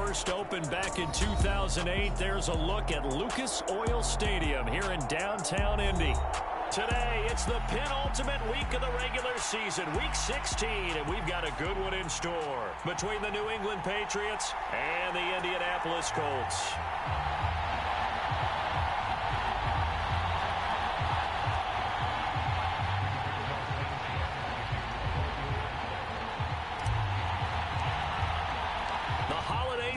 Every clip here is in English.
first opened back in 2008. There's a look at Lucas Oil Stadium here in downtown Indy. Today, it's the penultimate week of the regular season, week 16, and we've got a good one in store between the New England Patriots and the Indianapolis Colts.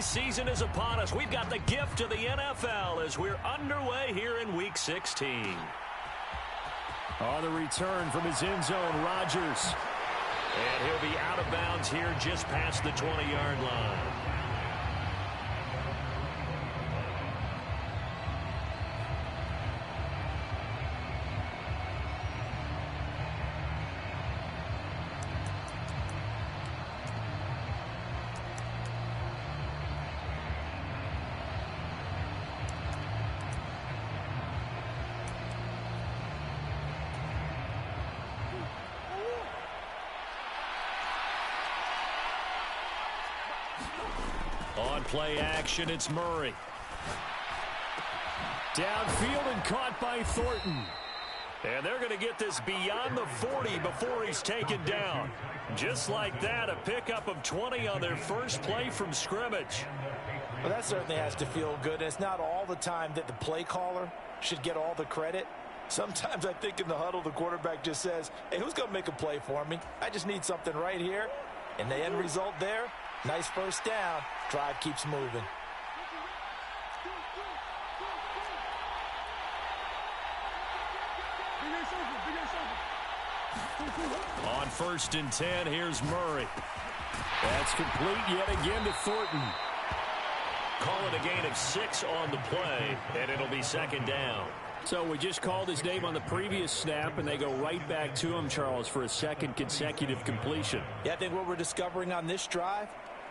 Season is upon us. We've got the gift of the NFL as we're underway here in week 16. On the return from his end zone, Rodgers. And he'll be out of bounds here just past the 20-yard line. On play action, it's Murray. Downfield and caught by Thornton. And they're going to get this beyond the 40 before he's taken down. Just like that, a pickup of 20 on their first play from scrimmage. Well, that certainly has to feel good. And it's not all the time that the play caller should get all the credit. Sometimes I think in the huddle, the quarterback just says, hey, who's going to make a play for me? I just need something right here. And the end result there, nice first down. Drive keeps moving. On 1st and 10, here's Murray. That's complete yet again to Thornton. Call it a gain of 6 on the play, and it'll be second down. So we just called his name on the previous snap, and they go right back to him, Charles, for a second consecutive completion. Yeah, I think what we're discovering on this drive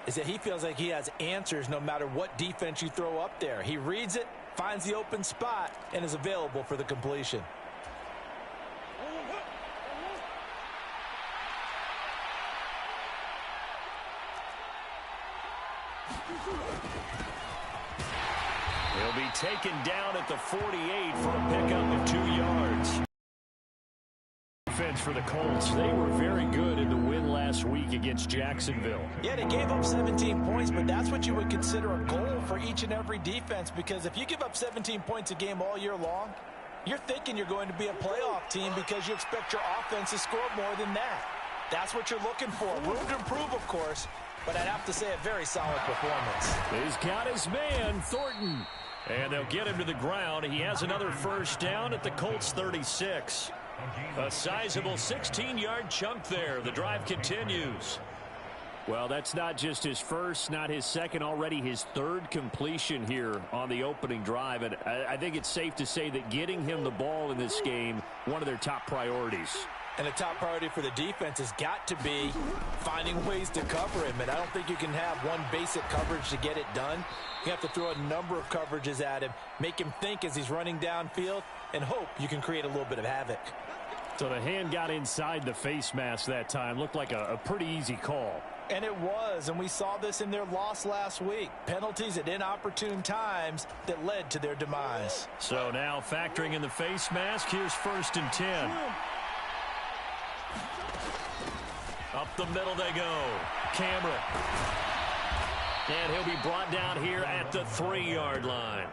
is that he feels like he has answers no matter what defense you throw up there. He reads it, finds the open spot, and is available for the completion. He'll be taken down at the 48 for a pickup of 2 yards. Defense for the Colts. They were very good in the win last week against Jacksonville. Yeah, they gave up 17 points, but that's what you would consider a goal for each and every defense, because if you give up 17 points a game all year long, you're thinking you're going to be a playoff team because you expect your offense to score more than that. That's what you're looking for. Room to improve, of course, but I'd have to say a very solid performance. He's got his man, Thornton. And they'll get him to the ground. He has another first down at the Colts 36. A sizable 16-yard chunk there. The drive continues. Well, that's not just his first, not his second, already his third completion here on the opening drive. And I think it's safe to say that getting him the ball in this game, one of their top priorities. And the top priority for the defense has got to be finding ways to cover him. And I don't think you can have one basic coverage to get it done. You have to throw a number of coverages at him, make him think as he's running downfield, and hope you can create a little bit of havoc. So the hand got inside the face mask that time. Looked like a pretty easy call. And it was, and we saw this in their loss last week. Penalties at inopportune times that led to their demise. So now factoring in the face mask, here's 1st and 10. Up the middle they go. Cameron. And he'll be brought down here at the 3-yard line.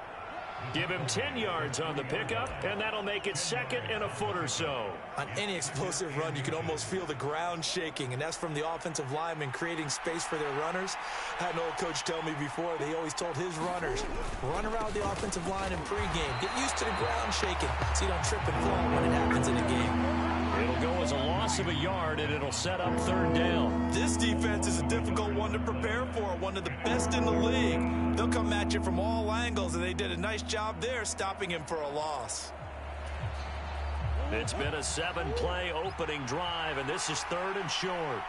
Give him 10 yards on the pickup, and that'll make it second and a foot or so. On any explosive run, you can almost feel the ground shaking, and that's from the offensive linemen creating space for their runners. I had an old coach tell me before that he always told his runners, run around the offensive line in pregame. Get used to the ground shaking so you don't trip and fall when it happens in a game. It'll go as a loss of a yard, and it'll set up 3rd down. This defense is a difficult one to prepare for, one of the best in the league. They'll come at you from all angles, and they did a nice job there stopping him for a loss. It's been a 7-play opening drive, and this is 3rd and short.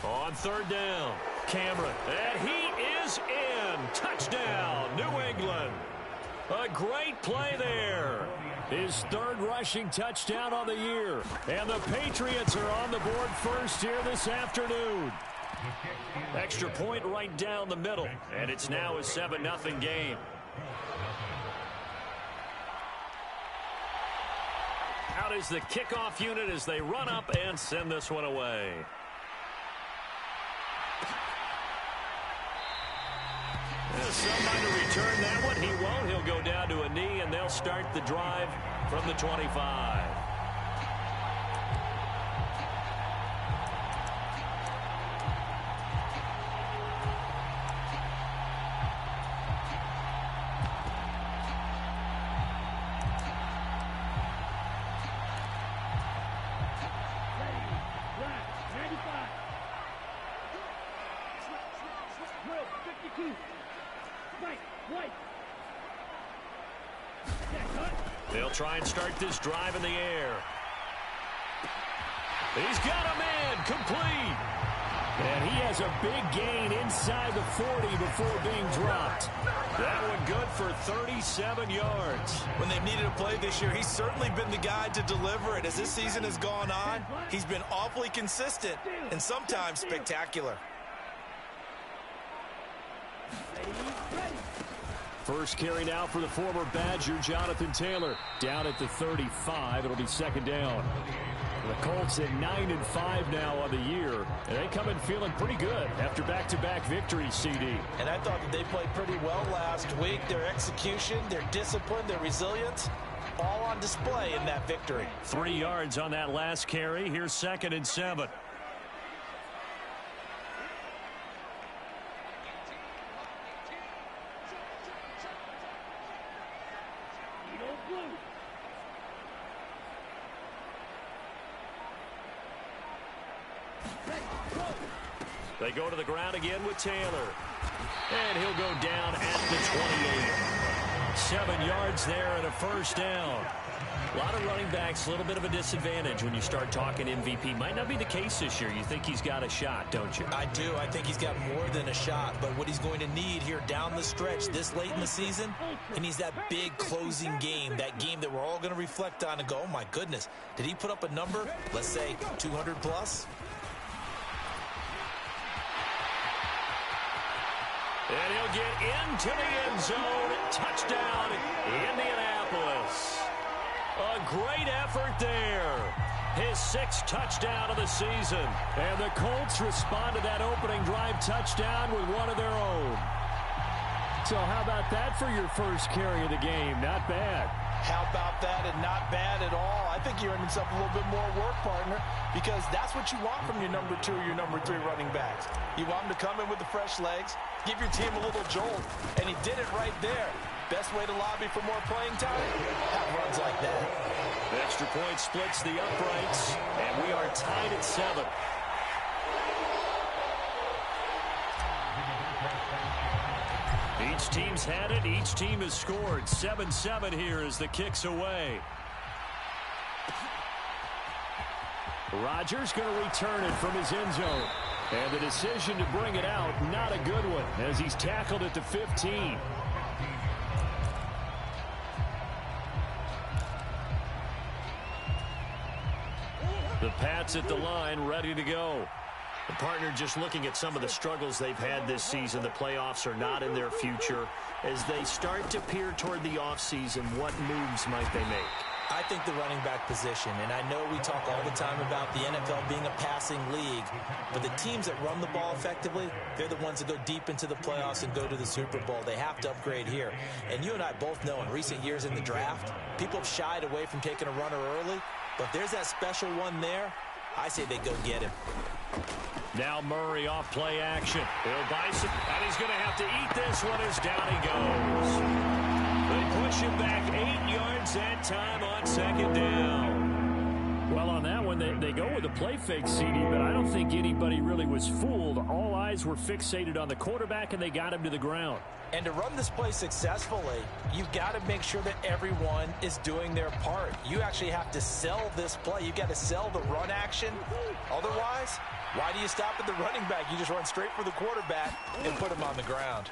On 3rd down, Cameron, and he is in. Touchdown, New England. A great play there. His 3rd rushing touchdown on the year. And the Patriots are on the board first here this afternoon. Extra point right down the middle, and it's now a 7-0 game. Out is the kickoff unit as they run up and send this one away. Somebody to return that one. He won't. He'll go down to a knee, and they'll start the drive from the 25. They'll try and start this drive in the air. He's got a man complete. And he has a big gain inside the 40 before being dropped. That one good for 37 yards. When they've needed a play this year, he's certainly been the guy to deliver it. As this season has gone on, he's been awfully consistent and sometimes spectacular. First carry now for the former Badger, Jonathan Taylor. Down at the 35. It'll be second down. The Colts at 9-5 now on the year. And they come in feeling pretty good after back-to-back victories, CD. And I thought that they played pretty well last week. Their execution, their discipline, their resilience, all on display in that victory. 3 yards on that last carry. Here's 2nd and 7. They go to the ground again with Taylor. And he'll go down at the 28. 7 yards there and a first down. A lot of running backs, a little bit of a disadvantage when you start talking MVP. Might not be the case this year. You think he's got a shot, don't you? I do. I think he's got more than a shot. But what he's going to need here down the stretch this late in the season, he needs that big closing game, that game that we're all going to reflect on and go, oh, my goodness, did he put up a number, let's say 200 plus? And he'll get into the end zone. Touchdown, Indianapolis. A great effort there. His 6th touchdown of the season. And the Colts respond to that opening drive touchdown with one of their own. So how about that for your first carry of the game? Not bad. How about that, and not bad at all. I think you're earning yourself a little bit more work, partner, because that's what you want from your number 2 or your number 3 running backs. You want them to come in with the fresh legs, give your team a little jolt, and he did it right there. Best way to lobby for more playing time? Have runs like that. The extra point splits the uprights, and we are tied at 7. Each team's had it. Each team has scored. 7-7 here as the kick's away. Rodgers going to return it from his end zone. And the decision to bring it out, not a good one, as he's tackled at the 15. The Pats at the line, ready to go. The partner just looking at some of the struggles they've had this season. The playoffs are not in their future. As they start to peer toward the offseason, what moves might they make? I think the running back position, and I know we talk all the time about the NFL being a passing league, but the teams that run the ball effectively, they're the ones that go deep into the playoffs and go to the Super Bowl. They have to upgrade here. And you and I both know in recent years in the draft, people have shied away from taking a runner early, but if there's that special one there, I say they go get him. Now Murray off play action. Bill Bison, and he's going to have to eat this one as down he goes. They push him back 8 yards that time on 2nd down. Well, on that one, they go with a play fake, CD, but I don't think anybody really was fooled. All eyes were fixated on the quarterback, and they got him to the ground. And to run this play successfully, you've got to make sure that everyone is doing their part. You actually have to sell this play. You've got to sell the run action. Otherwise, why do you stop at the running back? You just run straight for the quarterback and put him on the ground.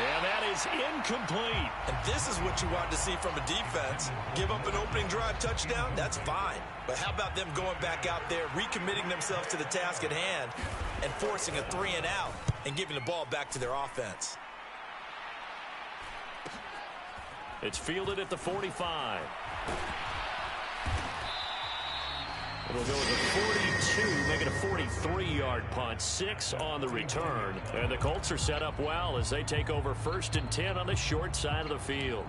And that is incomplete. And this is what you want to see from a defense. Give up an opening drive touchdown, that's fine. But how about them going back out there, recommitting themselves to the task at hand, and forcing a 3 and out and giving the ball back to their offense. It's fielded at the 45. It'll go with a 42, make it a 43-yard punt, 6 on the return. And the Colts are set up well as they take over 1st and 10 on the short side of the field.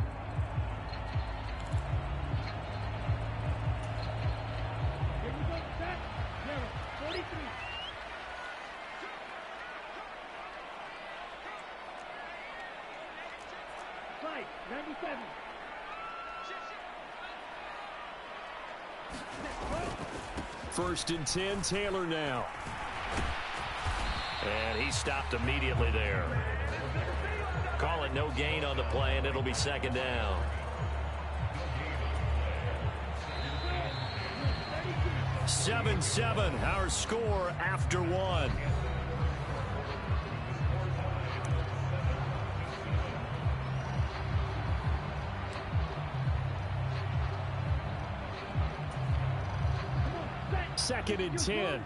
First and 10, Taylor now. And he stopped immediately there. Call it no gain on the play, and it'll be 2nd down. Seven, our score after 1. Second and 10.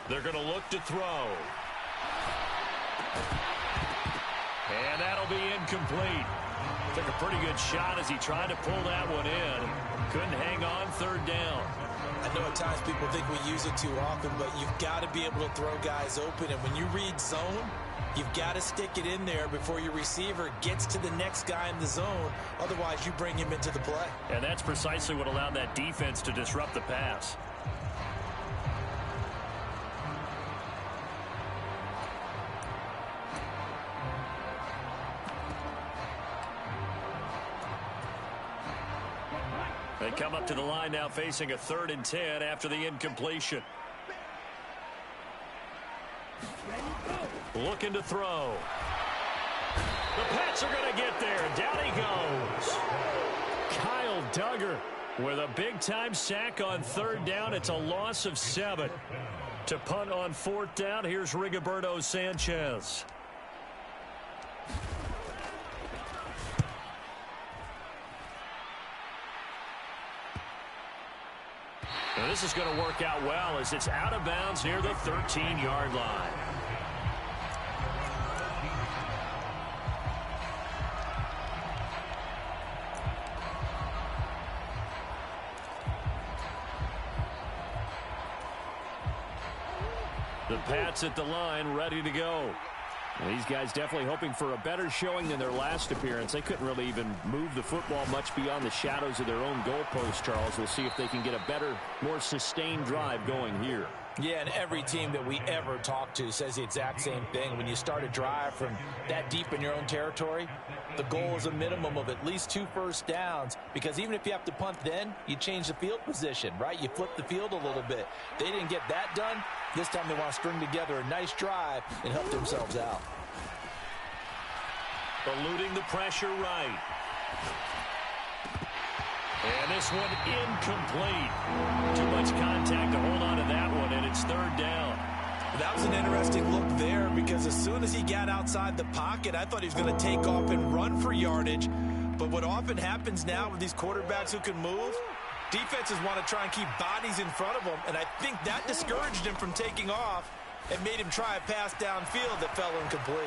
They're going to look to throw. And that'll be incomplete. Took a pretty good shot as he tried to pull that one in. Couldn't hang on, 3rd down. I know at times people think we use it too often, but you've got to be able to throw guys open. And when you read zone, you've got to stick it in there before your receiver gets to the next guy in the zone. Otherwise, you bring him into the play. And that's precisely what allowed that defense to disrupt the pass. They come up to the line now facing a 3rd and 10 after the incompletion. Looking to throw. The Pats are going to get there. Down he goes. Kyle Duggar with a big-time sack on 3rd down. It's a loss of 7. To punt on 4th down, here's Rigoberto Sanchez. Now this is going to work out well as it's out of bounds near the 13-yard line. The Pats at the line, ready to go. Well, these guys definitely hoping for a better showing than their last appearance. They couldn't really even move the football much beyond the shadows of their own goalpost, Charles. We'll see if they can get a better, more sustained drive going here. Yeah, and every team that we ever talk to says the exact same thing. When you start a drive from that deep in your own territory, the goal is a minimum of at least 2 first downs, because even if you have to punt then, you change the field position, right? You flip the field a little bit. They didn't get that done. This time they want to string together a nice drive and help themselves out. Eluding the pressure right. And this one incomplete. Too much contact to hold on to that one, and it's 3rd down. That was an interesting look there, because as soon as he got outside the pocket, I thought he was going to take off and run for yardage. But what often happens now with these quarterbacks who can move, defenses want to try and keep bodies in front of them, and I think that discouraged him from taking off and made him try a pass downfield that fell incomplete.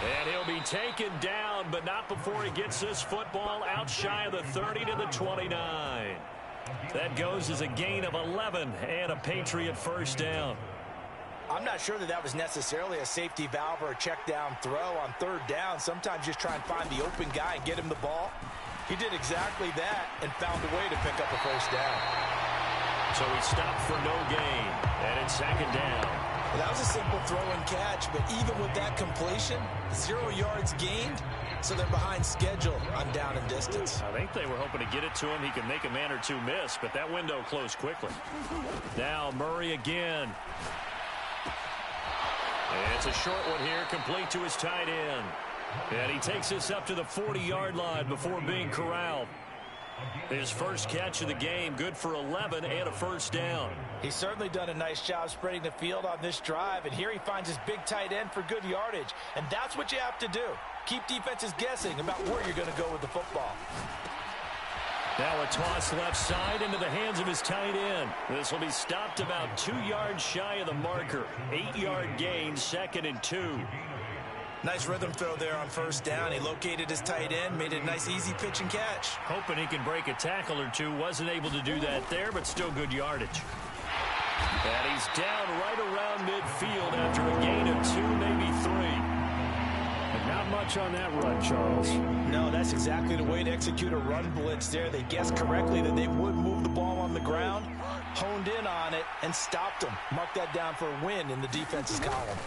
And he'll be taken down, but not before he gets this football out shy of the 30 to the 29. That goes as a gain of 11 and a Patriot 1st down. I'm not sure that that was necessarily a safety valve or a check down throw on 3rd down. Sometimes just try and find the open guy and get him the ball. He did exactly that and found a way to pick up a 1st down. So he stopped for no gain, and it's 2nd down. Well, that was a simple throw and catch, but even with that completion, 0 yards gained, so they're behind schedule on down and distance. I think they were hoping to get it to him. He could make a man or two miss, but that window closed quickly. Now Murray again. And it's a short one here, complete to his tight end. And he takes us up to the 40-yard line before being corralled. His first catch of the game, good for 11 and a first down. He's certainly done a nice job spreading the field on this drive, and here he finds his big tight end for good yardage. And that's what you have to do. Keep defenses guessing about where you're going to go with the football. Now a toss left side into the hands of his tight end. This will be stopped about 2 yards shy of the marker. 8-yard gain, 2nd and 2. Nice rhythm throw there on first down. He located his tight end, made it a nice easy pitch and catch. Hoping he can break a tackle or two. Wasn't able to do that there, but still good yardage. And he's down right around midfield after a gain of 2, maybe 3. And not much on that run, Charles. No, that's exactly the way to execute a run blitz there. They guessed correctly that they would move the ball on the ground, honed in on it, and stopped them. Mark that down for a win in the defense's column.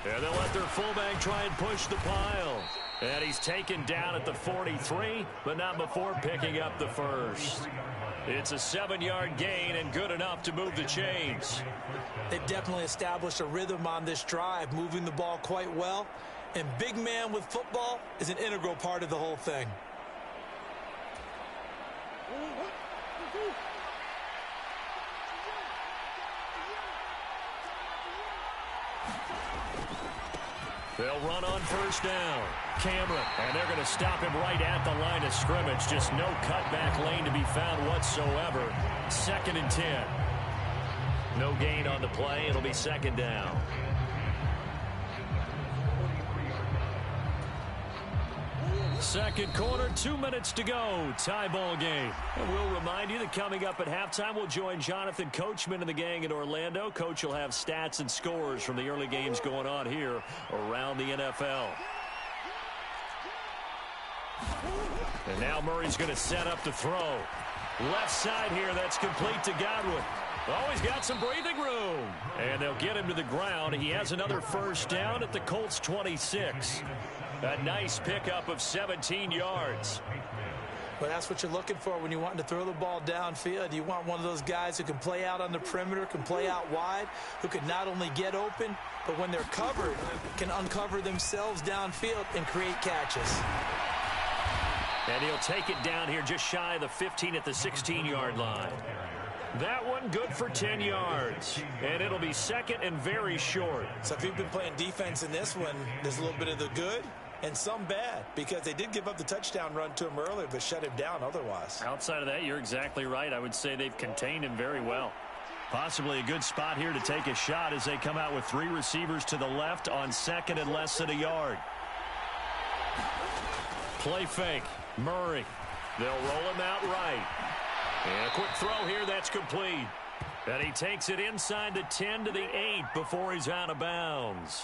And they'll let their fullback try and push the pile. And he's taken down at the 43, but not before picking up the first. It's a 7-yard gain and good enough to move the chains. They've definitely established a rhythm on this drive, moving the ball quite well. And big man with football is an integral part of the whole thing. They'll run on first down. Cameron, and they're going to stop him right at the line of scrimmage. Just no cutback lane to be found whatsoever. 2nd and 10. No gain on the play. It'll be 2nd down. Second quarter, 2 minutes to go. Tie ball game. And we'll remind you that coming up at halftime, we'll join Jonathan Coachman and the gang in Orlando. Coach will have stats and scores from the early games going on here around the NFL. And now Murray's going to set up the throw. Left side here, that's complete to Godwin. Oh, he's got some breathing room. And they'll get him to the ground. He has another first down at the Colts 26. A nice pickup of 17 yards. But that's what you're looking for when you want to throw the ball downfield. You want one of those guys who can play out on the perimeter, can play out wide, who can not only get open, but when they're covered, can uncover themselves downfield and create catches. And he'll take it down here just shy of the 15 at the 16-yard line. That one good for 10 yards. And it'll be 2nd and very short. So if you've been playing defense in this one, there's a little bit of the good and some bad, because they did give up the touchdown run to him earlier, but shut him down otherwise. Outside of that, you're exactly right. I would say they've contained him very well. Possibly a good spot here to take a shot as they come out with 3 receivers to the left on 2nd and less than a yard. Play fake. Murray. They'll roll him out right. And a quick throw here, that's complete. And he takes it inside the 10 to the 8 before he's out of bounds.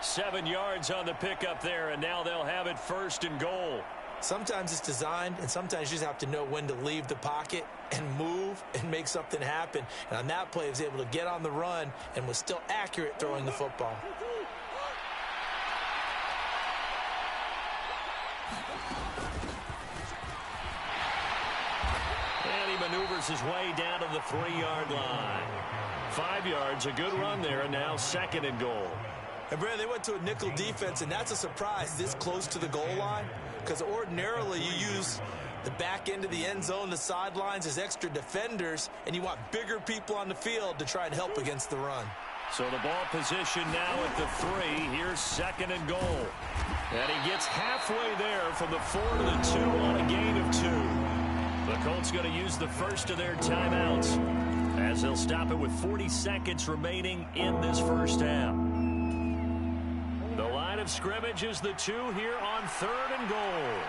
7 yards on the pickup there, and now they'll have it 1st and goal. Sometimes it's designed, and sometimes you just have to know when to leave the pocket and move and make something happen. And on that play, he was able to get on the run and was still accurate throwing the football. Maneuvers his way down to the 3-yard line. 5 yards, a good run there, and now 2nd and goal. And Brad, they went to a nickel defense, and that's a surprise this close to the goal line, because ordinarily you use the back end of the end zone, the sidelines as extra defenders, and you want bigger people on the field to try and help against the run. So the ball position now at the 3. Here's 2nd and goal. And he gets halfway there from the 4 to the 2 on a gain of 2. The Colts going to use the first of their timeouts as they'll stop it with 40 seconds remaining in this first half. The line of scrimmage is the 2 here on 3rd and goal.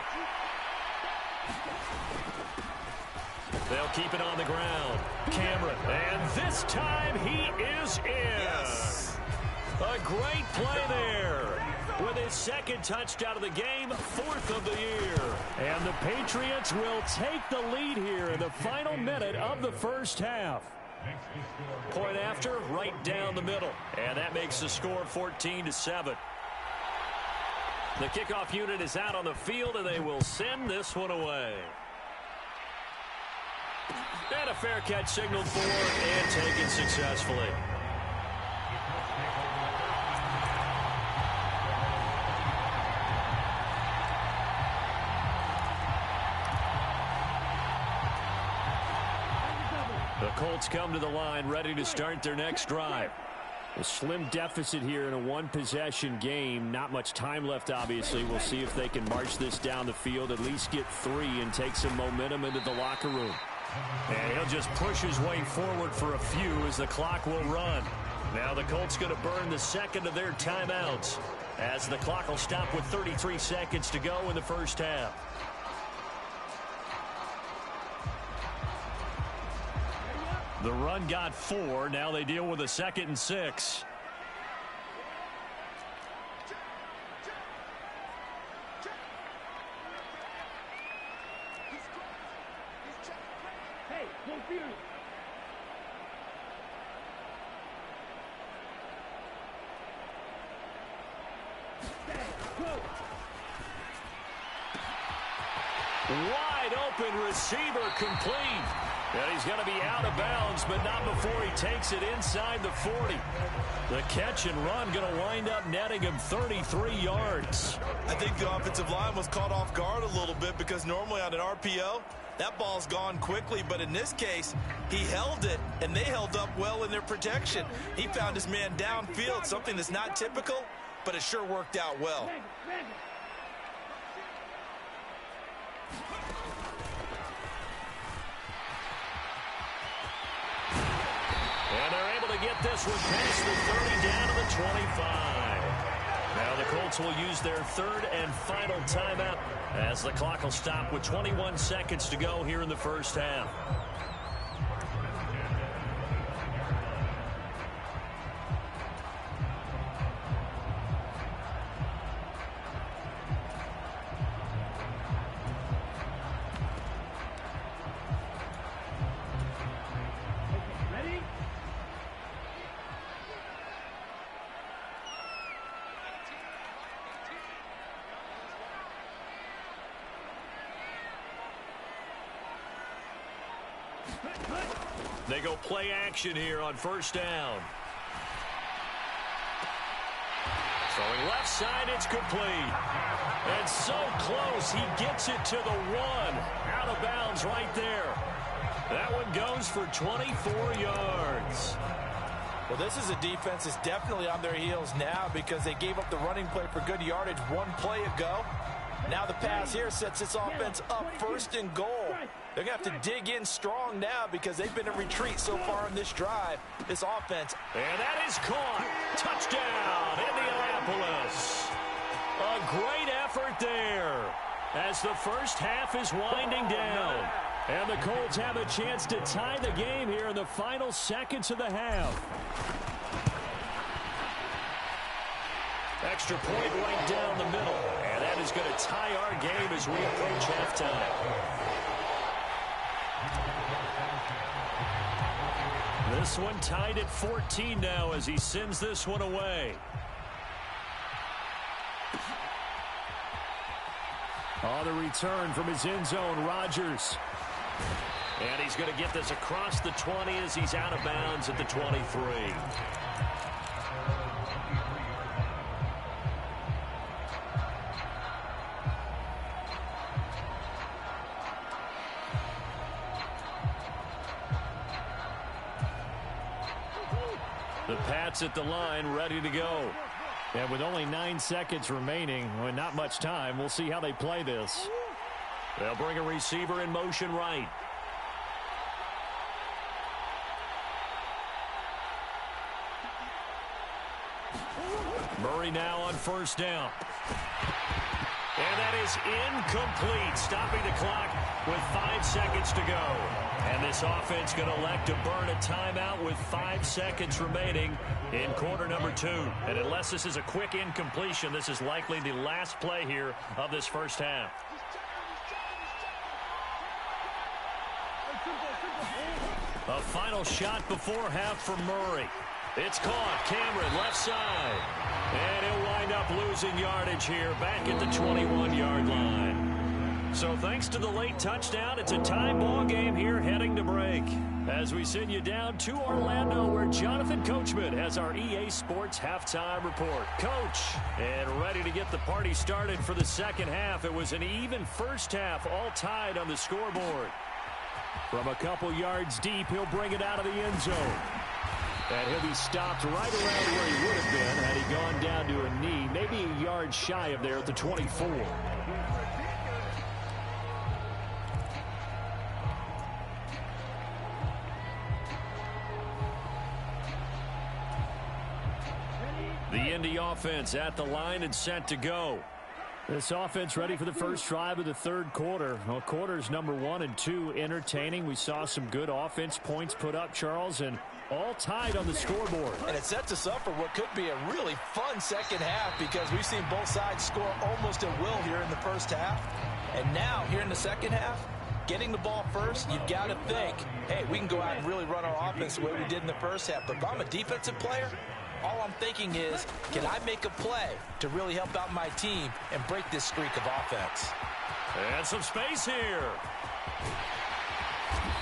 They'll keep it on the ground. Cameron, and this time he is in. Yes. A great play there. With his 2nd touchdown of the game, 4th of the year. And the Patriots will take the lead here in the final minute of the first half. Point after, right down the middle. And that makes the score 14-7. The kickoff unit is out on the field, and they will send this one away. And a fair catch signaled for and taken successfully. The Colts come to the line ready to start their next drive. A slim deficit here in a one-possession game. Not much time left, obviously. We'll see if they can march this down the field, at least get 3, and take some momentum into the locker room. And he'll just push his way forward for a few as the clock will run. Now the Colts going to burn the second of their timeouts as the clock will stop with 33 seconds to go in the first half. The run got 4. Now they deal with a 2nd and 6. Hey, no fear. Wide open receiver complete. And he's going to be out of bounds, but not before he takes it inside the 40. The catch and run going to wind up netting him 33 yards. I think the offensive line was caught off guard a little bit because normally on an RPO, that ball's gone quickly. But in this case, he held it, and they held up well in their protection. He found his man downfield, something that's not typical, but it sure worked out well. And they're able to get this one past the 30 down to the 25. Now the Colts will use their 3rd and final timeout as the clock will stop with 21 seconds to go here in the first half. They go play action here on first down. Throwing left side, it's complete. And so close, he gets it to the 1. Out of bounds right there. That one goes for 24 yards. Well, this is a defense that's definitely on their heels now because they gave up the running play for good yardage one play ago. Now the pass here sets this offense up 1st and goal. They're going to have to dig in strong now because they've been in retreat so far in this drive, this offense. And that is caught. Touchdown, Indianapolis. A great effort there as the first half is winding down. And the Colts have a chance to tie the game here in the final seconds of the half. Extra point right down the middle. And that is going to tie our game as we approach halftime. This one tied at 14 now as he sends this one away. On the return from his end zone, Rodgers. And he's going to get this across the 20 as he's out of bounds at the 23. The Pats at the line, ready to go. And with only 9 seconds remaining, well, not much time, we'll see how they play this. They'll bring a receiver in motion right. Murray now on first down. And that is incomplete, stopping the clock with 5 seconds to go. And this offense going to elect to burn a timeout with 5 seconds remaining in quarter number 2. And unless this is a quick incompletion, this is likely the last play here of this first half. A final shot before half for Murray. It's caught. Cameron left side. And he'll wind up losing yardage here back at the 21-yard line. So thanks to the late touchdown, it's a tie ball game here heading to break. As we send you down to Orlando where Jonathan Coachman has our EA Sports halftime report. Coach, and ready to get the party started for the second half. It was an even first half, all tied on the scoreboard. From a couple yards deep, he'll bring it out of the end zone. And he'll be stopped right around where he would have been had he gone down to a knee, maybe a yard shy of there at the 24. The Indy offense at the line and set to go. This offense ready for the first drive of the third quarter. Well, quarters number 1 and 2 entertaining. We saw some good offense points put up, Charles, and all tied on the scoreboard. And it sets us up for what could be a really fun second half because we've seen both sides score almost at will here in the first half. And now, here in the second half, getting the ball first, you've got to think, hey, we can go out and really run our offense the way we did in the first half. But if I'm a defensive player, all I'm thinking is, can I make a play to really help out my team and break this streak of offense? And some space here.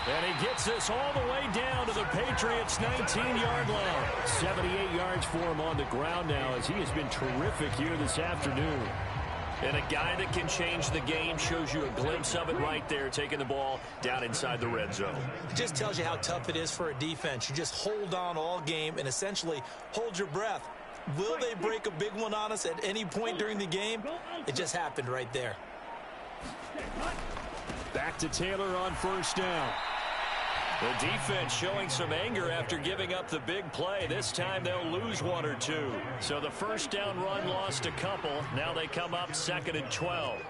And he gets this all the way down to the Patriots' 19-yard line. 78 yards for him on the ground now as he has been terrific here this afternoon. And a guy that can change the game, shows you a glimpse of it right there, taking the ball down inside the red zone. It just tells you how tough it is for a defense. You just hold on all game and essentially hold your breath. Will they break a big one on us at any point during the game? It just happened right there. Back to Taylor on first down. The defense showing some anger after giving up the big play. This time they'll lose 1 or 2. So the first down run lost a couple. Now they come up 2nd and 12.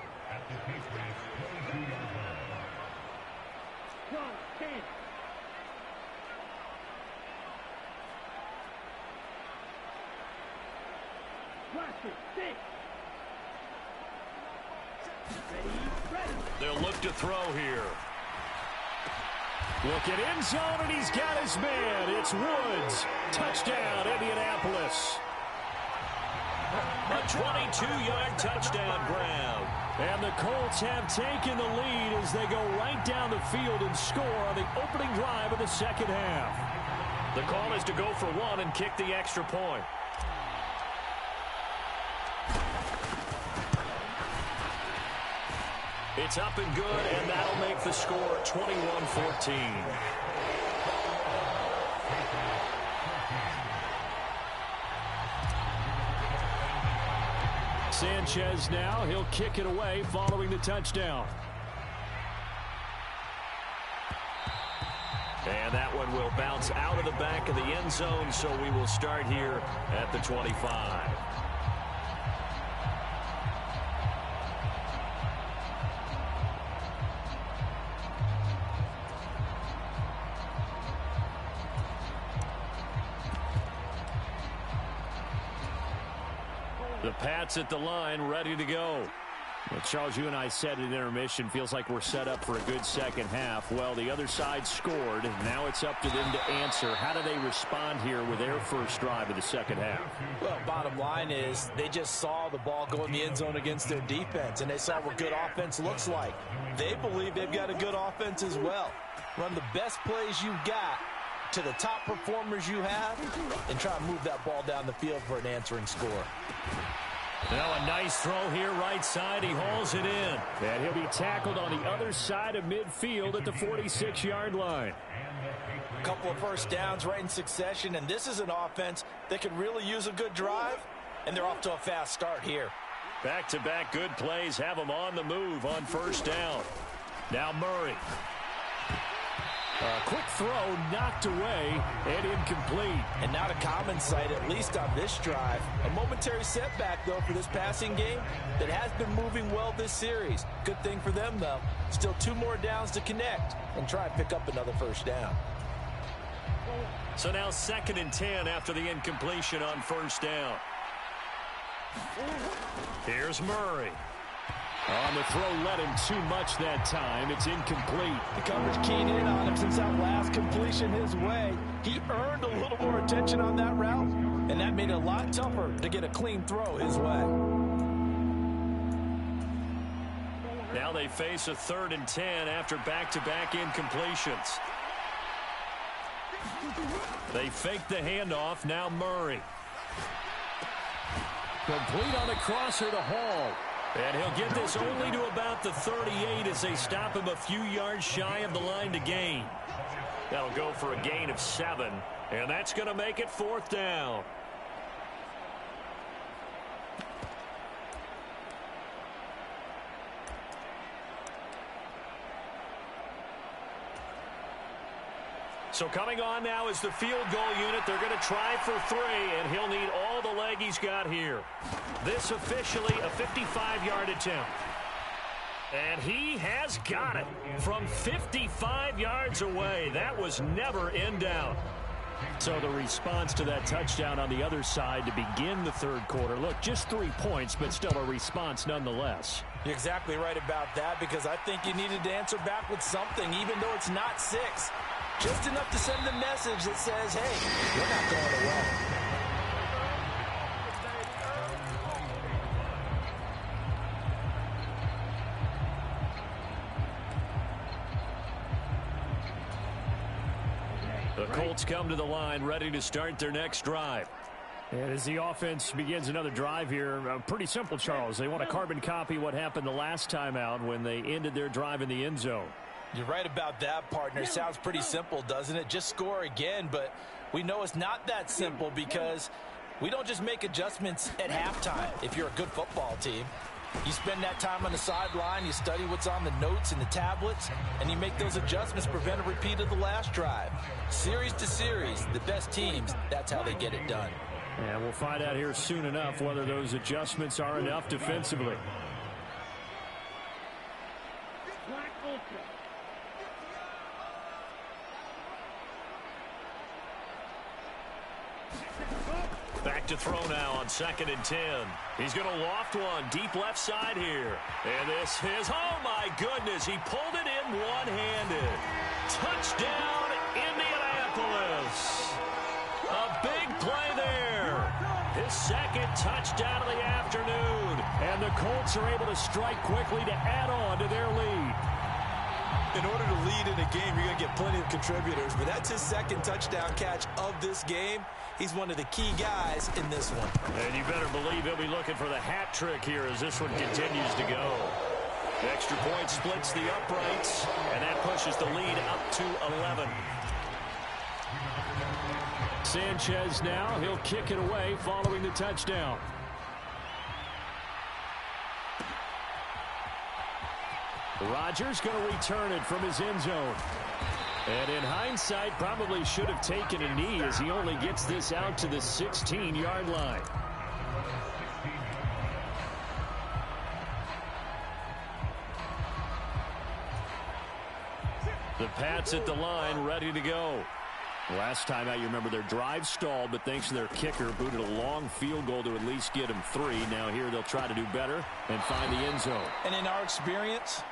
They'll look to throw here. Look at end zone, and he's got his man. It's Woods. Touchdown, Indianapolis. A 22-yard touchdown grab. And the Colts have taken the lead as they go right down the field and score on the opening drive of the second half. The call is to go for 1 and kick the extra point. It's up and good, and that'll make the score 21-14. Sanchez now, he'll kick it away following the touchdown. And that one will bounce out of the back of the end zone, so we will start here at the 25. The Pats at the line, ready to go. Well, Charles, you and I said at intermission, feels like we're set up for a good second half. Well, the other side scored. Now it's up to them to answer. How do they respond here with their first drive of the second half? Well, bottom line is they just saw the ball go in the end zone against their defense, and they saw what good offense looks like. They believe they've got a good offense as well. Run the best plays you've got to the top performers you have and try to move that ball down the field for an answering score. Now a nice throw here right side. He hauls it in. And he'll be tackled on the other side of midfield at the 46-yard line. A couple of first downs right in succession, and this is an offense that could really use a good drive, and they're off to a fast start here. Back-to-back good plays have them on the move on first down. Now Murray. A quick throw knocked away and incomplete. And not a common sight, at least on this drive. A momentary setback, though, for this passing game that has been moving well this series. Good thing for them, though. Still 2 more downs to connect and try and pick up another first down. So now 2nd and 10 after the incompletion on first down. Here's Murray. On the throw, led him too much that time. It's incomplete. The coverage keyed in on him since that last completion his way. He earned a little more attention on that route, and that made it a lot tougher to get a clean throw his way. Now they face a 3rd and 10 after back-to-back incompletions. They fake the handoff. Now Murray. Complete on the crosser to Hall. And he'll get this only to about the 38 as they stop him a few yards shy of the line to gain. That'll go for a gain of 7, and that's going to make it 4th down. So coming on now is the field goal unit. They're going to try for 3, and he'll need all the leg he's got here. This officially a 55-yard attempt. And he has got it from 55 yards away. That was never in doubt. So the response to that touchdown on the other side to begin the 3rd quarter. Look, just 3 points, but still a response nonetheless. You're exactly right about that, because I think you needed to answer back with something, even though it's not 6. Just enough to send a message that says, hey, we're not going away. The Colts come to the line ready to start their next drive. And as the offense begins another drive here, pretty simple, Charles. They want to carbon copy what happened the last time out when they ended their drive in the end zone. You're right about that, partner. Sounds pretty simple, doesn't it? Just score again, but we know it's not that simple because we don't just make adjustments at halftime if you're a good football team. You spend that time on the sideline, you study what's on the notes and the tablets, and you make those adjustments, prevent a repeat of the last drive. Series to series, the best teams, that's how they get it done. And we'll find out here soon enough whether those adjustments are enough defensively. Back to throw now on 2nd and 10. He's going to loft one deep left side here. And this is, oh my goodness, he pulled it in one-handed. Touchdown, Indianapolis. A big play there. His 2nd touchdown of the afternoon. And the Colts are able to strike quickly to add on to their lead. In order to lead in a game, you're going to get plenty of contributors, but that's his 2nd touchdown catch of this game. He's one of the key guys in this one. And you better believe he'll be looking for the hat trick here as this one continues to go. The extra point splits the uprights, and that pushes the lead up to 11. Sanchez now, he'll kick it away following the touchdown. Rodgers going to return it from his end zone. And in hindsight, probably should have taken a knee as he only gets this out to the 16-yard line. The Pats at the line, ready to go. Last time out, you remember their drive stalled, but thanks to their kicker, booted a long field goal to at least get them 3. Now here they'll try to do better and find the end zone. And in our experience,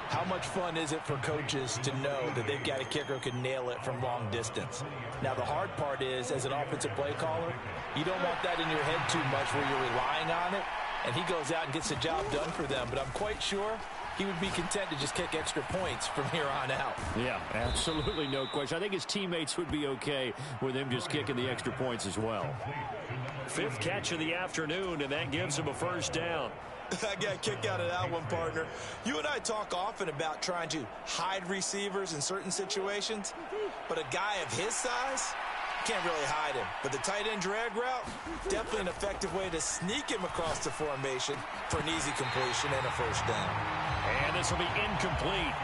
how much fun is it for coaches to know that they've got a kicker who can nail it from long distance? Now, the hard part is, as an offensive play caller, you don't want that in your head too much where you're relying on it, and he goes out and gets the job done for them. But I'm quite sure he would be content to just kick extra points from here on out. Yeah, absolutely no question. I think his teammates would be okay with him just kicking the extra points as well. 5th catch of the afternoon, and that gives him a 1st down. I got a kick out of that one, partner. You and I talk often about trying to hide receivers in certain situations, but a guy of his size can't really hide him. But the tight end drag route, definitely an effective way to sneak him across the formation for an easy completion and a 1st down. And this will be incomplete.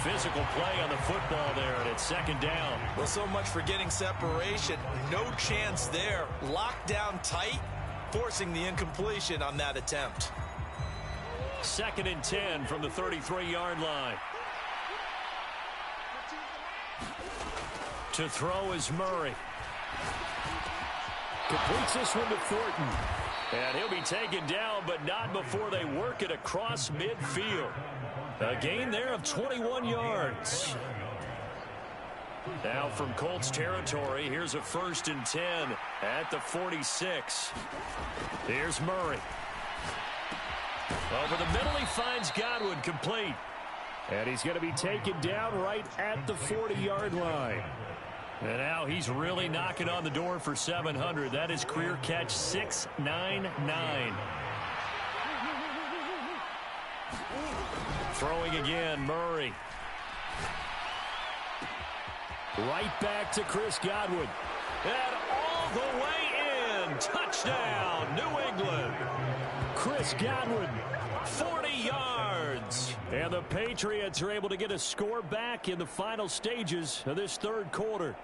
Physical play on the football there, and it's 2nd down. Well, so much for getting separation. No chance there. Locked down tight, forcing the incompletion on that attempt. 2nd and 10 from the 33-yard line. To throw is Murray. Completes this one to Thornton. And he'll be taken down, but not before they work it across midfield. A gain there of 21 yards. Now from Colts territory, here's a 1st and 10 at the 46. Here's Murray. Over the middle, he finds Godwin, complete. And he's going to be taken down right at the 40-yard line. And now he's really knocking on the door for 700. That is career catch 699. Throwing again, Murray. Right back to Chris Godwin. And all the way in. Touchdown, New England. Chris Godwin, 40 yards. And the Patriots are able to get a score back in the final stages of this third quarter.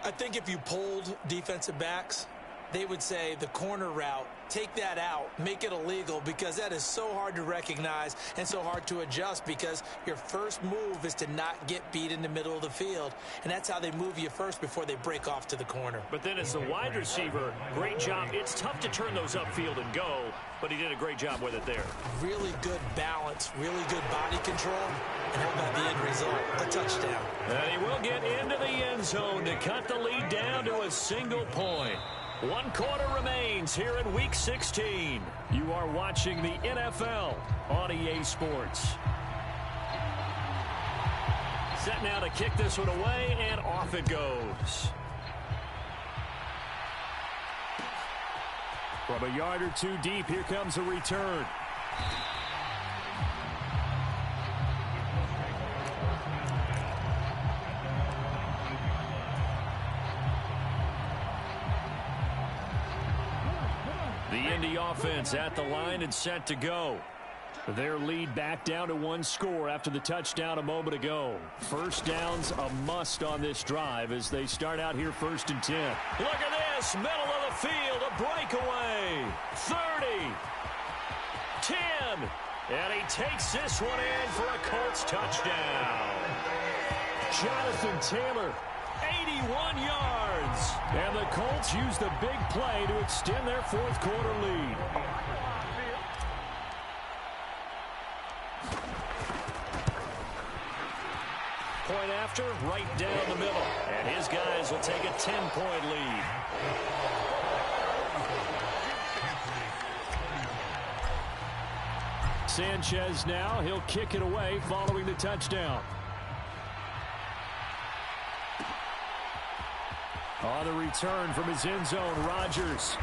I think if you polled defensive backs, they would say the corner route, take that out, make it illegal, because that is so hard to recognize and so hard to adjust, because your first move is to not get beat in the middle of the field, and that's how they move you first before they break off to the corner. But then as a wide receiver, great job. It's tough to turn those upfield and go, but he did a great job with it there. Really good balance, really good body control, and how about the end result? A touchdown. And he will get into the end zone to cut the lead down to a single point. 1 quarter remains here in Week 16. You are watching the NFL on EA Sports. Set now to kick this one away, and off it goes. From a yard or two deep, here comes a return. The Indy offense at the line and set to go. Their lead back down to 1 score after the touchdown a moment ago. First down's a must on this drive as they start out here 1st and 10. Look at this, middle of the field, a breakaway. 30, 10, and he takes this one in for a Colts touchdown. Jonathan Taylor, 81 yards. And the Colts use the big play to extend their 4th quarter lead. Point after, right down the middle. And his guys will take a 10-point lead. Sanchez now, he'll kick it away following the touchdown. On the return from his end zone, Rodgers.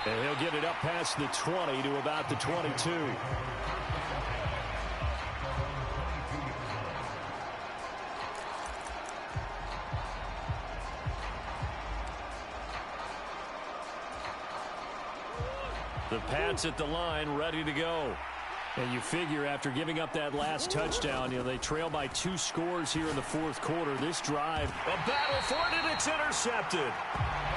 And he'll get it up past the 20 to about the 22. The Pats at the line, ready to go. And you figure after giving up that last touchdown, they trail by 2 scores here in the 4th quarter. This drive, a battle for it, and it's intercepted.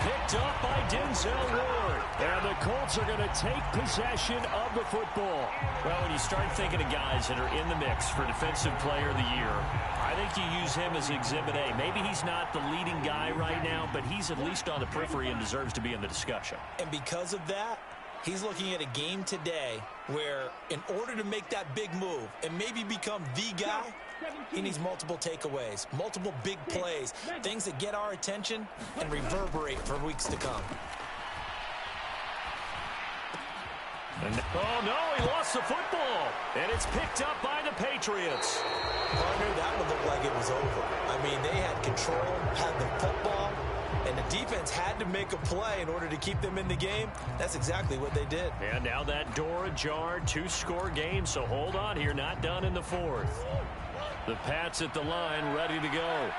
Picked up by Denzel Ward. And the Colts are going to take possession of the football. Well, when you start thinking of guys that are in the mix for Defensive Player of the Year, I think you use him as Exhibit A. Maybe he's not the leading guy right now, but he's at least on the periphery and deserves to be in the discussion. And because of that, he's looking at a game today where in order to make that big move and maybe become the guy, he needs multiple takeaways, multiple big plays, things that get our attention and reverberate for weeks to come. Oh, no, he lost the football. And it's picked up by the Patriots. Partner, that would look like it was over. I mean, they had control, had the football, and the defense had to make a play in order to keep them in the game. That's exactly what they did. And now that door ajar, 2-score game, so hold on here, not done in the 4th. The Pats at the line, ready to go.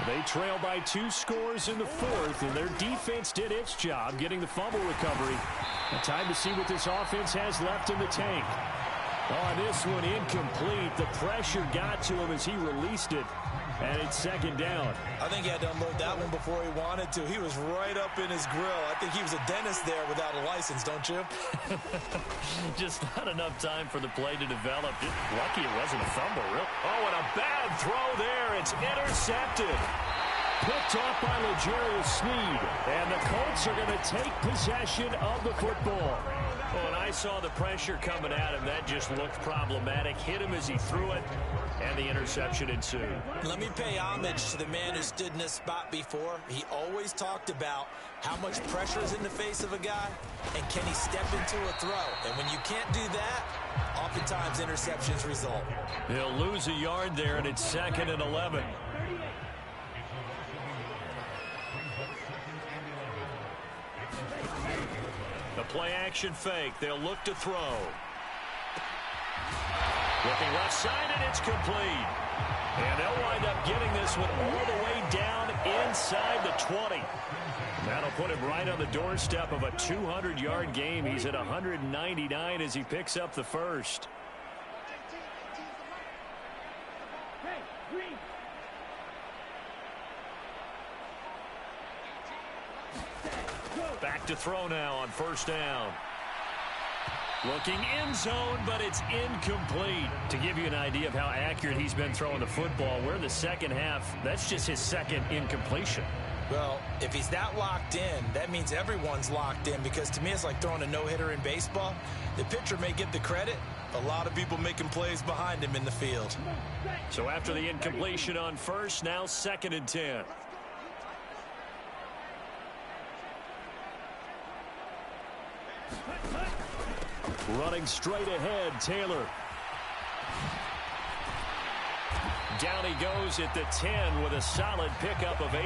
They trail by 2 scores in the 4th, and their defense did its job getting the fumble recovery. And time to see what this offense has left in the tank. On this one, incomplete. The pressure got to him as he released it. And it's 2nd down. I think he had to unload that one before he wanted to. He was right up in his grill. I think he was a dentist there without a license, don't you? Just not enough time for the play to develop. Just lucky it wasn't a fumble, really. Oh, and a bad throw there. It's intercepted. Picked off by L'Jarius Sneed. And the Colts are going to take possession of the football. Well, when I saw the pressure coming at him, that just looked problematic. Hit him as he threw it, and the interception ensued. Let me pay homage to the man who stood in this spot before. He always talked about how much pressure is in the face of a guy, and can he step into a throw. And when you can't do that, oftentimes interceptions result. He'll lose a yard there, and it's 2nd and 11. The play-action fake. They'll look to throw. Looking left side, and it's complete. And they'll wind up getting this one all the way down inside the 20. That'll put him right on the doorstep of a 200-yard game. He's at 199 as he picks up the first. Back to throw now on first down. Looking end zone, but it's incomplete. To give you an idea of how accurate he's been throwing the football, we're in the second half. That's just his second incompletion. Well, if he's that locked in, that means everyone's locked in, because to me it's like throwing a no-hitter in baseball. The pitcher may get the credit, a lot of people making plays behind him in the field. So after the incompletion on first, now 2nd and 10. Running straight ahead, Taylor. Down he goes at the 10 with a solid pickup of 8.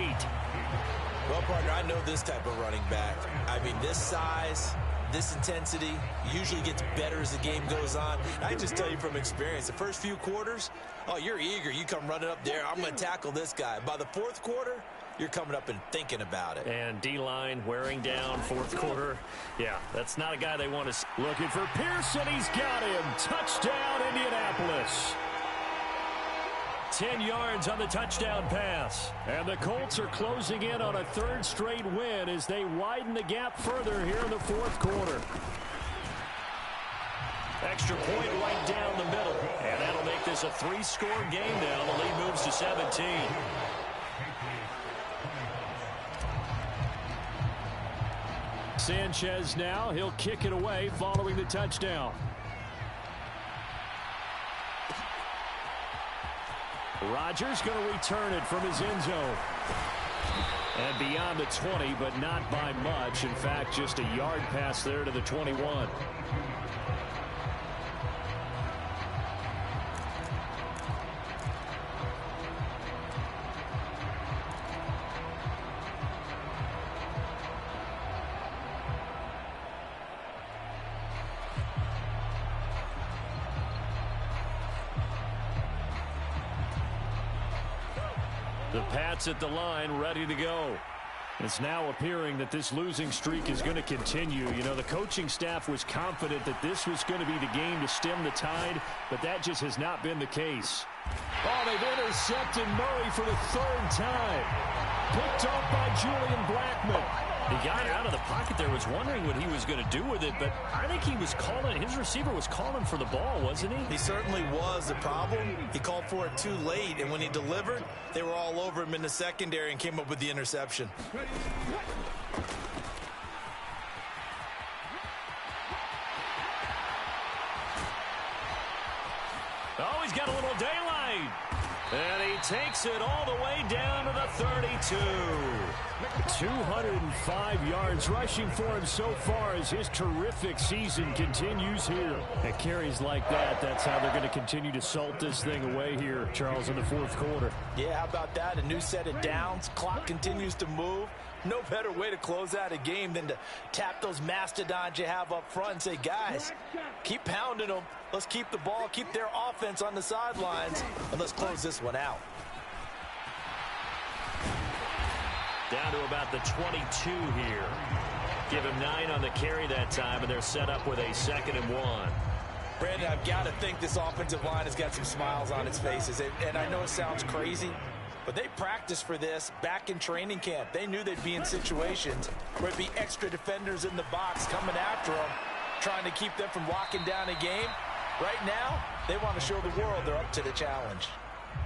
Well, partner, I know this type of running back. I mean, this size, this intensity usually gets better as the game goes on. I can just tell you from experience, the first few quarters, oh, you're eager. You come running up there. I'm going to tackle this guy. By the fourth quarter, you're coming up and thinking about it. And D-line wearing down fourth quarter. Yeah, that's not a guy they want to see. Looking for Pearson. He's got him. Touchdown, Indianapolis. 10 yards on the touchdown pass. And the Colts are closing in on a 3rd straight win as they widen the gap further here in the fourth quarter. Extra point right down the middle. And that'll make this a 3-score game now. The lead moves to 17. Sanchez now. He'll kick it away following the touchdown. Rodgers going to return it from his end zone. And beyond the 20, but not by much. In fact, just a yard pass there to the 21. The Pats at the line, ready to go. It's now appearing that this losing streak is going to continue. You know, the coaching staff was confident that this was going to be the game to stem the tide, but that just has not been the case. Oh, they've intercepted Murray for the 3rd time. Picked off by Julian Blackmon. He got out of the pocket there, was wondering what he was going to do with it, but I think he was calling, his receiver was calling for the ball, wasn't he? He certainly was. The problem, he called for it too late, and when he delivered, they were all over him in the secondary and came up with the interception. Oh, he's got a little daylight. And he takes it all the way down to the 32. 205 yards rushing for him so far as his terrific season continues here. At carries like that, that's how they're going to continue to salt this thing away here, Charles, in the fourth quarter. Yeah, how about that? A new set of downs. Clock continues to move. No better way to close out a game than to tap those mastodons you have up front and say, guys, keep pounding them. Let's keep the ball, keep their offense on the sidelines, and let's close this one out. Down to about the 22 here. Give him 9 on the carry that time, and they're set up with a 2nd and 1. Brandon, I've got to think this offensive line has got some smiles on its faces. And I know it sounds crazy, but they practiced for this back in training camp. They knew they'd be in situations where it'd be extra defenders in the box coming after them, trying to keep them from locking down a game. Right now, they want to show the world they're up to the challenge.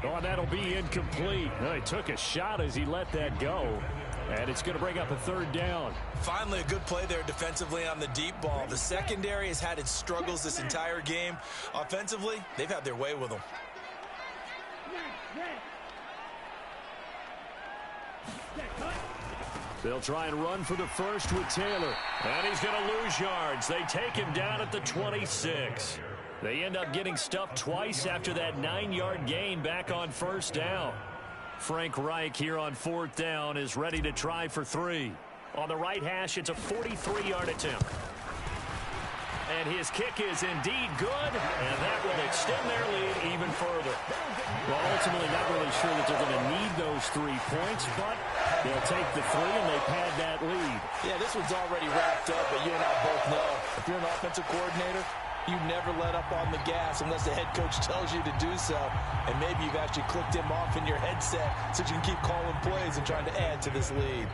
Oh, that'll be incomplete. Well, he took a shot as he let that go. And it's going to bring up a 3rd down. Finally, a good play there defensively on the deep ball. The secondary has had its struggles this entire game. Offensively, they've had their way with them. They'll try and run for the first with Taylor. And he's going to lose yards. They take him down at the 26. They end up getting stuffed twice after that 9-yard gain back on first down. Frank Reich here on 4th down is ready to try for 3. On the right hash, it's a 43-yard attempt. And his kick is indeed good, and that will extend their lead even further. Well, ultimately, not really sure that they're going to need those 3 points, but they'll take the 3 and they pad that lead. Yeah, this one's already wrapped up, but you and I both know if you're an offensive coordinator, you never let up on the gas unless the head coach tells you to do so. And maybe you've actually clicked him off in your headset so you can keep calling plays and trying to add to this lead.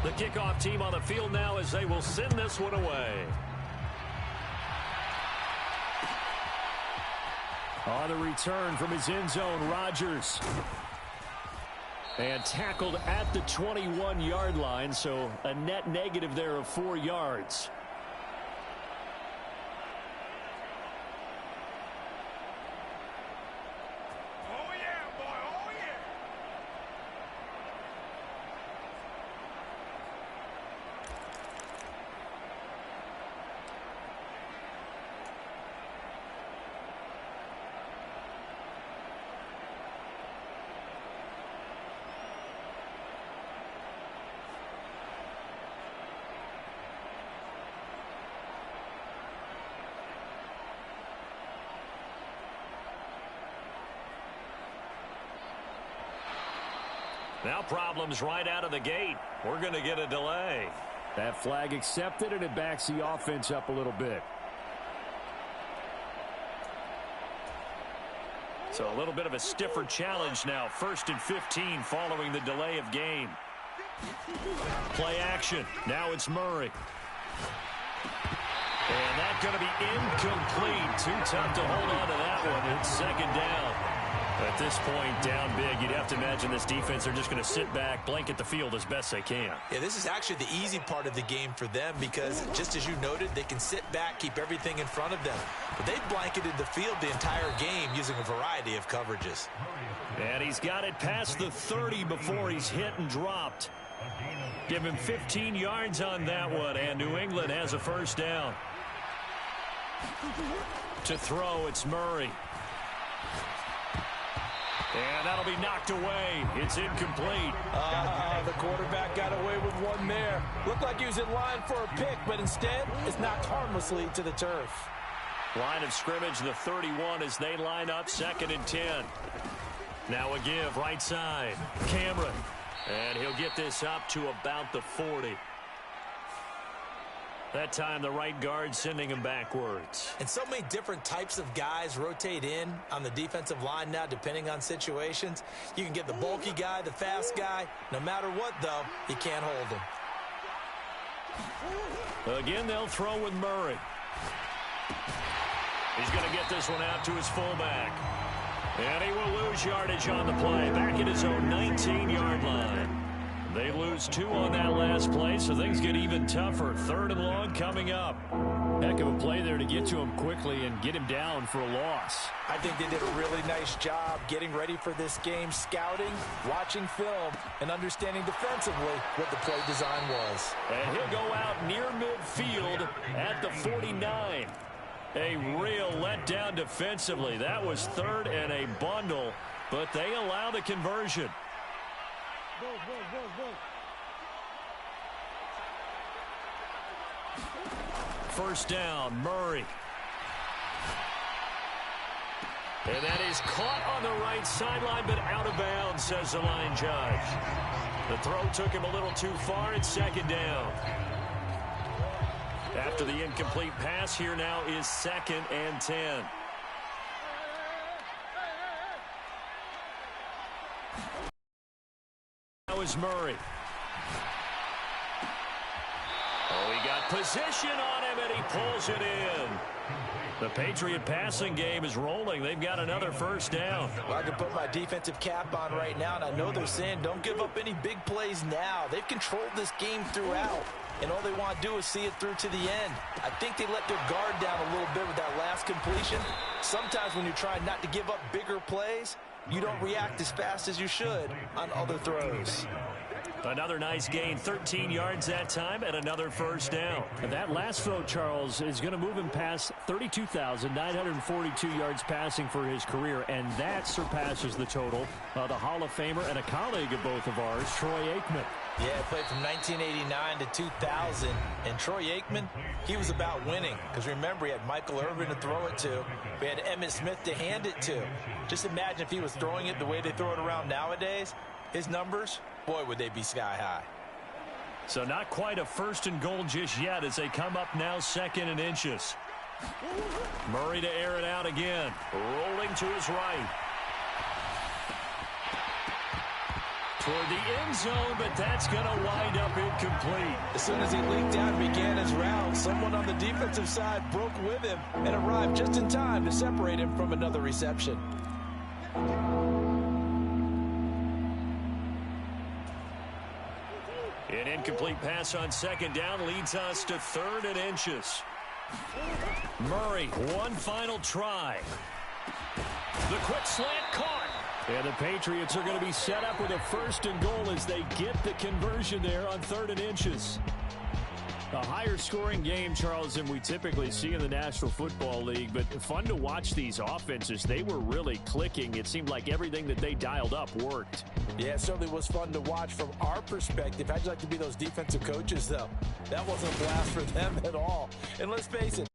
The kickoff team on the field now as they will send this one away. On the return from his end zone, Rodgers. And tackled at the 21-yard line, so a net negative there of 4 yards. Now problems right out of the gate. We're going to get a delay. That flag accepted, and it backs the offense up a little bit. So a little bit of a stiffer challenge now. 1st and 15 following the delay of game. Play action. Now it's Murray. And that's going to be incomplete. Too tough to hold on to that one. It's 2nd down. At this point, down big, you'd have to imagine this defense are just going to sit back, blanket the field as best they can. Yeah, this is actually the easy part of the game for them because, just as you noted, they can sit back, keep everything in front of them. But they've blanketed the field the entire game using a variety of coverages. And he's got it past the 30 before he's hit and dropped. Give him 15 yards on that one, and New England has a 1st down. To throw, it's Murray. And that'll be knocked away. It's incomplete. The quarterback got away with one there. Looked like he was in line for a pick, but instead it's knocked harmlessly to the turf. Line of scrimmage, the 31 as they line up 2nd and 10. Now a give right side. Cameron. And he'll get this up to about the 40. That time the right guard sending him backwards. And so many different types of guys rotate in on the defensive line now depending on situations. You can get the bulky guy, the fast guy. No matter what, though, you can't hold him. Again, they'll throw with Murray. He's going to get this one out to his fullback. And he will lose yardage on the play. Back at his own 19-yard line. They lose 2 on that last play, so things get even tougher. 3rd and long coming up. Heck of a play there to get to him quickly and get him down for a loss. I think they did a really nice job getting ready for this game, scouting, watching film, and understanding defensively what the play design was. And he'll go out near midfield at the 49. A real letdown defensively. That was 3rd and a bundle, but they allow the conversion. Go, go, go, go. 1st down, Murray. And that is caught on the right sideline, but out of bounds, says the line judge. The throw took him a little too far. It's 2nd down. After the incomplete pass, here now is 2nd and 10. Now is Murray. Oh, he got position on him, and he pulls it in. The Patriot passing game is rolling. They've got another 1st down. Well, I can put my defensive cap on right now, and I know they're saying don't give up any big plays now. They've controlled this game throughout, and all they want to do is see it through to the end. I think they let their guard down a little bit with that last completion. Sometimes when you're trying not to give up bigger plays, you don't react as fast as you should on other throws. Another nice gain, 13 yards that time, and another first down. And that last throw, Charles, is going to move him past 32,942 yards passing for his career, and that surpasses the total of the Hall of Famer and a colleague of both of ours, Troy Aikman. Yeah, played from 1989 to 2000, and Troy Aikman, he was about winning, because remember, he had Michael Irvin to throw it to. We had Emmitt Smith to hand it to. Just imagine if he was throwing it the way they throw it around nowadays. His numbers, boy, would they be sky high. So not quite a first and goal just yet as they come up now 2nd and inches. Murray to air it out again. Rolling to his right. Toward the end zone, but that's going to wind up incomplete. As soon as he leaked out and began his route, someone on the defensive side broke with him and arrived just in time to separate him from another reception. An incomplete pass on 2nd down leads us to 3rd and inches. Murray, one final try. The quick slant caught. And the Patriots are going to be set up with a 1st and goal as they get the conversion there on 3rd and inches. A higher scoring game, Charles, than we typically see in the National Football League, but fun to watch these offenses. They were really clicking. It seemed like everything that they dialed up worked. Yeah, it certainly was fun to watch from our perspective. How'd you like to be those defensive coaches, though? That wasn't a blast for them at all. And let's face it,